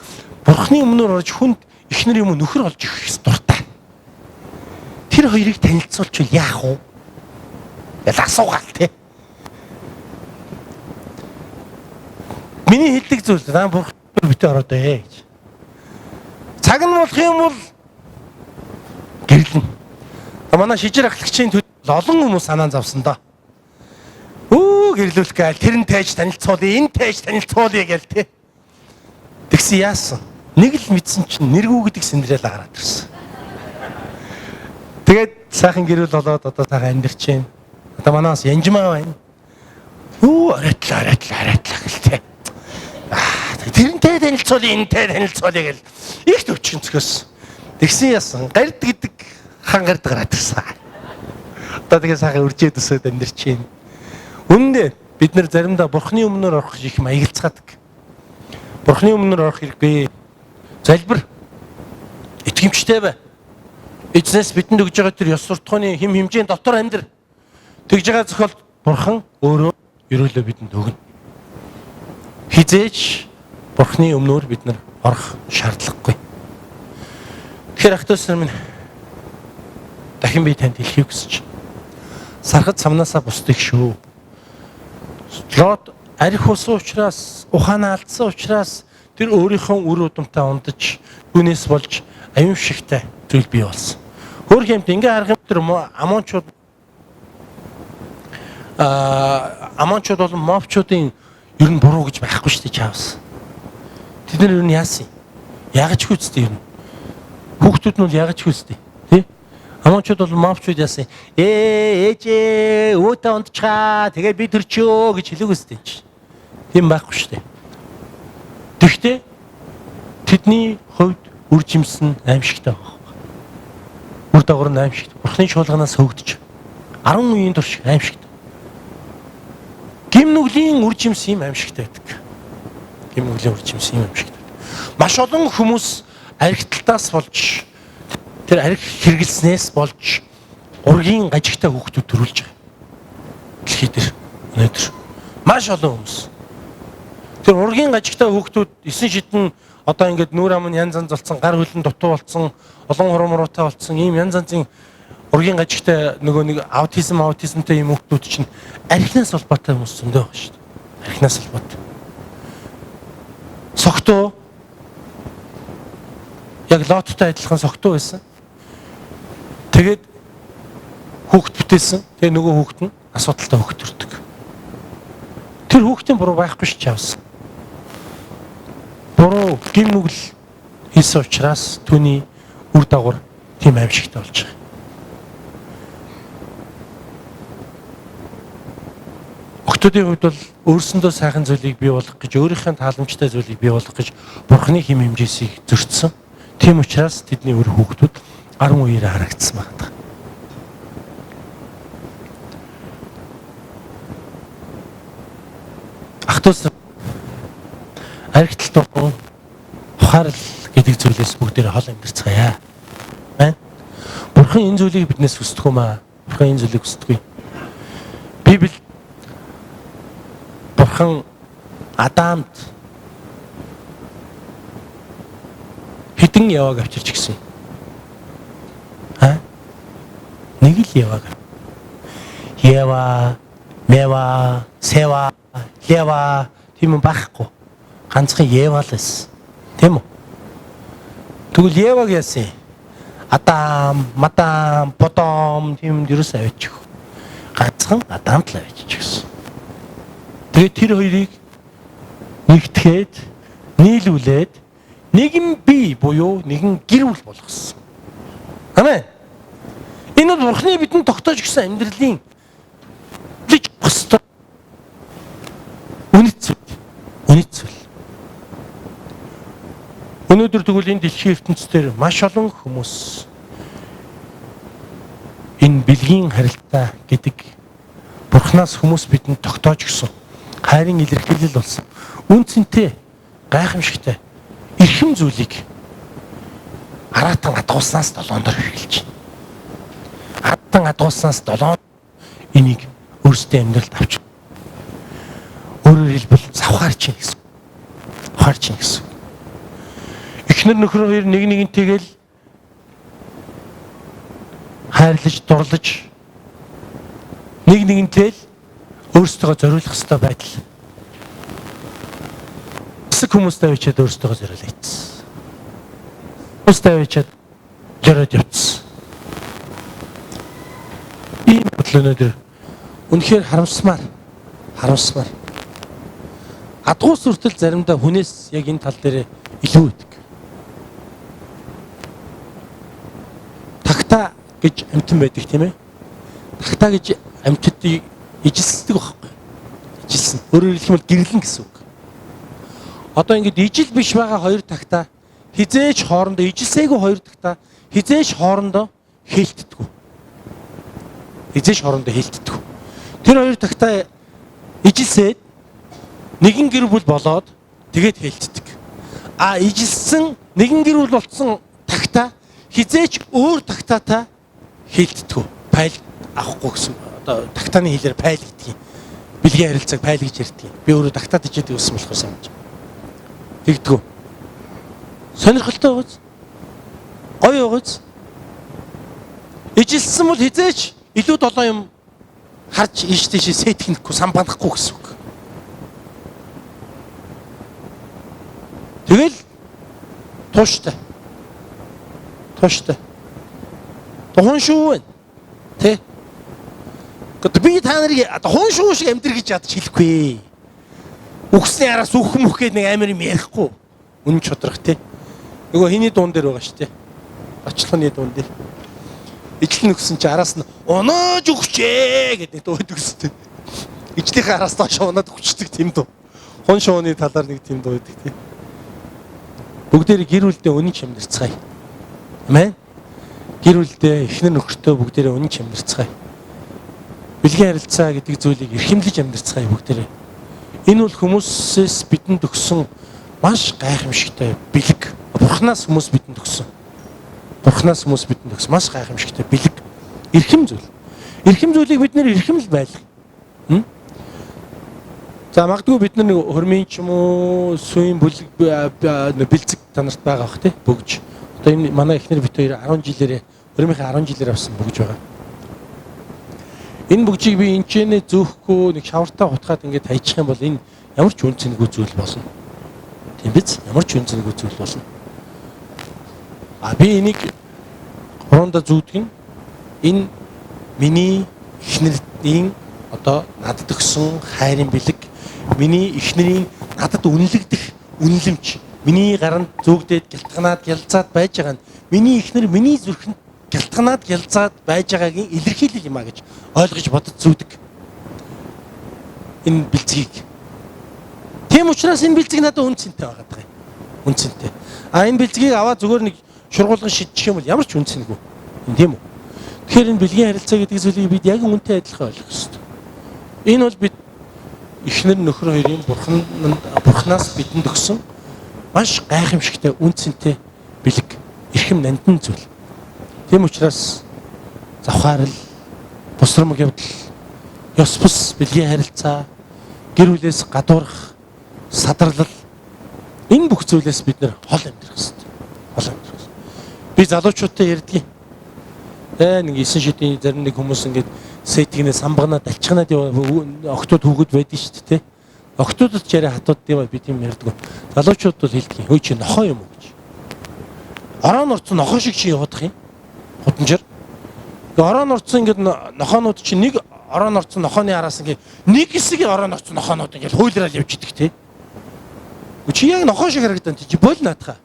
Speaker 1: Бурханы өмнөр орж хүнд эхнэр юм нөхөр олж ирэх дуртай. Тэр хоёрыг танилцуулчихвал яах вэ? Ял асуугаал те. Миний хэлдэг зүйл наа Бурхан битээ ороод ээ гэж. Цаг нь болох юм бол гэрлэн. Манай шижир ахлагчийн олон хүмүүс санаан завсан да. Гэрлүүлэх гээл тэр нь тайж танилцуулъя, энэ тайж танилцуулъя гээл те. Тэгсэн яасан? Нэг л мэдсэн чинь нэргүү гэдэг Синдрел гараад ирсэн. Тэгээд сайхан гэрүүл болоод одоо сайхан амьдарч байна. Одоо манаас янжмаа байна. Арайтлаа гэл те. Тэрнтэй танилцуулъя, энэтэй танилцуулъя гэл их төвчгөнцгөөс. Тэгсэн яасан? Гард гэдэг хан гард гараад ирсэн. Одоо тэгээ сайхан үржээд өсөд амьдарч байна. Үнэндээ бид нар заримдаа Бурханы өмнөр орох их маягилцаадаг. Бурханы өмнөр орох хэрэггүй. Залбир. Итгэмжтэй бай. Эзнээс бидэнд өгж байгаа тэр ёс суртахууны хэм хэмжээний дотор амьдр. Тэгж байгаа зохиолд Бурхан өөрөө ерөөлөө бидэнд өгнө. Хизээч Бурханы өмнөр бид нар орох шаардлагагүй. Тэгэхээр ах トゥ усар минь дахин би танд хэлхийг хүсэж байна. Сархад самнаасаа бусдыг шүү. Лот арх усан учраас, ухаанаа алдсан учраас тэр өөрийнхөө үр удамтай ундаж, түүнээс болж аюулшигтай зүйл бий болсон. Хөр хэмт ингээ харах юм тэр Амончууд болон мовчуудын ер нь буруу гэж байхгүй шүү дээ чаавс. Тэд нар ер нь яасан юм? Ягж хүчтэй ер нь. Хүүхдүүд нь бол ягж хүчтэй. Тэ? Амончууд бол мовчууд яасан. Ээжээ өөтэ унтчаа. Тэгээ би төрчөө гэж хэлэх үстэй чи. Тийм байхгүй шүү дээ. Тэгтээ тэдний хувьд үр жимс нь аимшигтай байгаа. Үр дагавар нь аимшигтай. Бурхны шуулганаас хөвгдөж 10 үеийн турш аимшигтай. Гим нүглийн үр жимс юм аимшигтай байдаг. Гим нүглийн үр жимс юм аимшигтай. Маш олон хүмүүс архиталтаас болж тэр арх хэрэглэснээс болж ургийн гажигтай хүүхдүүд төрүүлж байгаа. Дэлхий дээр өнөөдөр маш олон хүмүүс. Тэр ургийн гажигтай хүүхдүүд 9 шидэн одоо ингээд нүүр ам нь янз янз болсон, гар хөлн дутуу болсон, олон хурамруутай болсон ийм янз янзын ургийн гажигтай нөгөө нэг аутизмтай юм хүүхдүүд чинь архинаас холбоотой хүмүүс зөндөө байгаа шүү дээ. Архинаас холбоотой. Согтуу яг лоттой адилхан согтуу байсан. Тэгээд хүүхд бүтээсэн. Тэгээ нөгөө хүүхд нь асуудалтай хүүхд төрдөг. Тэр хүүхдийн буруу байхгүй ш чавс. Буруу гим нүгэл хийсэн учраас түүний үр дагавар тийм аимшигтай болж байгаа. Охтуудын хувьд бол өөрсөндөө сайхан зүйлийг бий болгох гэж, өөрийнхөө тааламжтай зүйлийг бий болгох гэж Бурхны хэм хэмжээсийг зөрчсөн. Тийм учраас тэдний өр хүүхдүүд 10 үеэр харагдсан байна. Ахтус архитект ухаарл гэдэг зүйлээс бүгдээр хол амьдарцгаая. Байна. Бурхан энэ зүйлийг биднээс хүсдэг юм аа. Бурхан энэ зүйлийг хүсдэггүй. Библи Бурхан Адамд хэдэн яваг авчирч гисэн. Нэг л яваг. Ева, Мева, Сева, Лева тийм байхгүй. Ганцхан Ева л эс. Тийм үү? Тэгвэл Еваг яасан? Адам, Мадам, Бодом тийм юус аваачих. Ганцхан Адамд л аваачих гэсэн. Тэгээд тэр хоёрыг нэгтгэхэд, нийлүүлээд нэгэн бие буюу нэгэн гэр бүл болгосон. Амен. Энэ бол Бурхны бидэнд тогтоож өгсөн амьдралын лиж бостой үнэт зүйл. Өнөөдөр тэгвэл энэ дэлхийн ертөнцийн маш олон хүмүүс энэ бэлгийн харилцаа гэдэг Бурхнаас хүмүүс бидэнд тогтоож өгсөн хайрын илэрхийлэл болсон. Үнцэнтэй, гайхамшигтай эрхэм зүйлийг аратан адгууснаас 7 дор хэрэгжилж байна. Аратан адгууснаас 7 энийг өөрсдөө амьдралд авч. Өөрөөр хэлбэл завхаар чинь гэсэн. Завхаар чинь гэсэн. Эхнэр нөхөр хоёр нэг нэгнтэйгээл хайрлаж, дурлаж нэг нэгнтэй л өөрсдөө зориулах ёстой байдал. Хэсэг хүмүүстэй авчиад өөрсдөө зориулж ийцсэн. Хүмүүстэй авчиад зориод явцсан. Ийм бодлоноор үнэхээр харамсмаар. Адгуус хүртэл заримдаа хүнээс яг энэ тал дээр илүү байдаг. Тагтаа гэж амьтан байдаг тийм ээ. Тагтаа гэж амьтдыг ижилсдэг байхгүй. Ижилсэн. Өөрөөр хэлбэл гэрлэн гэсэн үг. Одоо ингэж ижил биш байгаа хоёр тагтаа хизээж хоорондоо ижилсээгүй хоёр тагтаа хизээж хоорондоо хэлтдэггүй. Тэр хоёр тагтаа ижилсээд нэгэн гэр бүл болоод тэгээд хэлтдэг. Ижилсэн нэгэн гэр бүл болцсон тагтаа хизээж өөр тагтаатай хэлтдэггүй. Пайл авахгүй гэсэн. Одоо тагтааны хэлээр пайл гэдэг юм. Бэлгийн харилцааг пайл гэж ярьдаг юм. Би өөрөө тагтаад ичээд өссөн болох юм гэж. Тэгдэггүй. Сонирхолтой байгааз. Гоё байгааз. Ижилсэн бол хизээч илүү 7 юм харж ийш тийш сэтгэнэхгүй самбанахгүй гэсэн үг. Тэгэл тууштай. Туштай. Тухайн шүү байна. Тэ? Гэт би та нарыг тухайн шүү шиг амьдрэх гэж ядч хэлэхгүй. Үхсний араас үх мөх гэдэг нэг амар юм ярихгүй. Үнэн чудрах тэ. Нөгөө хиний дуун дээр байгаа шүү дээ. Очлооны дуун дээр. Ижил нөхсөн чи араас нь унааж өгчээ гэдэг нэг дуу өгдөг шүү дээ. Ижлийнхээ араас доош унаад өгчдөг тийм дуу. Хон шууны талаар нэг тийм дуу өгдөг тийм. Бүгдээрээ гэр бүлдээ үнэн чамдэрцгаая. Амен. Гэр бүлдээ эхнэр нөхөртөө бүгдээрээ үнэн чамдэрцгаая. Бэлгийн харилцаа гэдэг зүйлийг эрхэмлэж амьдарцгаая бүгдээрээ. Энэ бол хүмүүсээс бидэнд өгсөн маш гайхамшигтай бэлэг. Бурханаас хүмүүс бидэнд өгсөн. Бурханаас хүмүүс бидэнд өгсөн маш гайхамшигтай бэлэг. Эрхэм зүйл. Эрхэм зүйлийг бид нэр эрхэмл байлга. За магадгүй бид нар нэг хормын ч юм уу сүйн бэлцэг танарт байгаа бах тий бөгж. Одоо энэ манай эхнэр бит хоёр 10 жилээрээ хормынхаа 10 жилээр авсан бөгж байгаа. Энэ бөгжийг би энэчнээ зөөхгүй нэг шавартаа хутгаад ингээд тайчих юм бол энэ ямар ч үн цэнэгүй зүйл болно. Тийм биз? Ямар ч үн цэнэгүй зүйл болно. Би энийг хуруундаа зүүдэг нь энэ миний эхнэрийн одоо надад өгсөн хайрын бэлэг, миний эхнэрийн надад үнэлэгдэх үнэлэмж, миний гаранд зөөгдөөд гялтганаад гялцаад байж байгаа нь миний эхнэр миний зүрхэнд гялтганаад гялцаад байж байгаагийн илэрхийлэл юм а гэж ойлгож бодож зүүдэг. Энэ бэлцгийг. Тийм учраас энэ бэлцэг надад үн цэнтэй байгаа даа. Үн цэнтэй. Энэ бэлцгийг аваад зүгээр нэг шургуулган шидчих юм бол ямар ч үн цэнэгүй. Тийм үү? Тэгэхээр энэ бэлгийн харилцаа гэдэг зүйлийг бид яг үнтэй адилхан ойлгох ёстой. Энэ бол бид эхнэр нөхөр хоёрын бурхнаас бидэнд өгсөн маш гайхамшигтай үн цэнтэй бэлэг, эрхэм нандин зүйл. Тийм учраас завхаарл, бусрамг явдал, ёс бус бэлгийн харилцаа, гэр бүлээс гадуурх, садарлал энэ бүх зүйлээс бид нэр хол амьдрах хэрэгтэй. Хол амьдрах хэрэгтэй. Би залуучуудтай ярьдгийн. Нэг 9 шидийн зарим нэг хүмүүс ингээд сэтгнээ самбагнаад алчганаад октод хүүхэд байдэн шүү дээ. Октодод ч яриа хатууд тийм би тийм ярьдаг. Залуучууд бол хэлдэг. Хөөе чи нохоо юм уу гэж. Орон орцсон нохоо шиг чи явах юм. Хутанчаар. Орон орцсон ингээд нохоонууд чи нэг орон орцсон нохооны араас ингээд нэг хэсэг орон орцсон нохоонууд ингээд хуйлраад явж идэг те. Чи яг нохоо шиг харагдан чи бол наатах.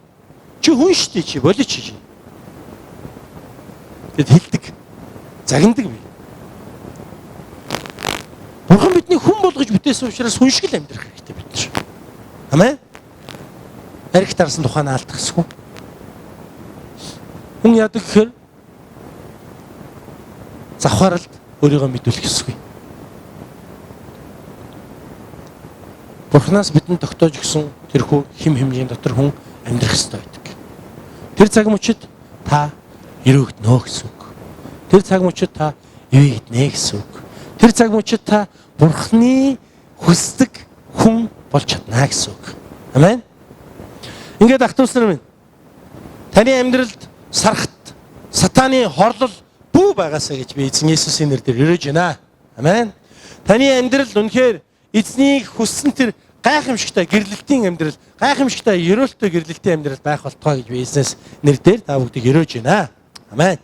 Speaker 1: Чи хүн шүү дээ чи болооч чи. Гэт хэлдэг. Загнадаг би. Бурхан бидний хүн болгож бүтээсэн учраас хүн шиг л амьдрах хэрэгтэй бид нар. Амен. Ариг тарсан тухайн алдах гэсэн. Хүн яадаг гэхээр завхааралд өөрийгөө мэдүүлэх ёсгүй. Бурханаас бидэнд тогтоож өгсөн тэрхүү хим хэмжээний дотор хүн амьдрах ёстой байдаг. Тэр цаг мөчид та өрөөгднө гэсэн үг. Тэр цаг мөчид та ивэгднэ гэсэн үг. Тэр цаг мөчид та Бурханы хүсдэг хүн болж чадна гэсэн үг. Амен. Ингээд ах トゥ уснаар минь. Таны амьдралд сархат, сатаны хорлол бүү байгаасаа гэж би эзэн Есүсийн нэрээр өрөөж байна. Амен. Таны амьдрал үнэхээр эзнийг хүссэн тэр гайхамшигтай гэрлэлтийн амьдрал, гайхамшигтай ерөөлтөй гэрлэлтийн амьдрал байх болтугай гэж би эзнээс нэрээр та бүгдийг өрөөж байна. Амен.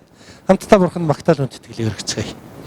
Speaker 1: Хамтдаа Бурханд магтаал үндэтгэл өргөцгөөе.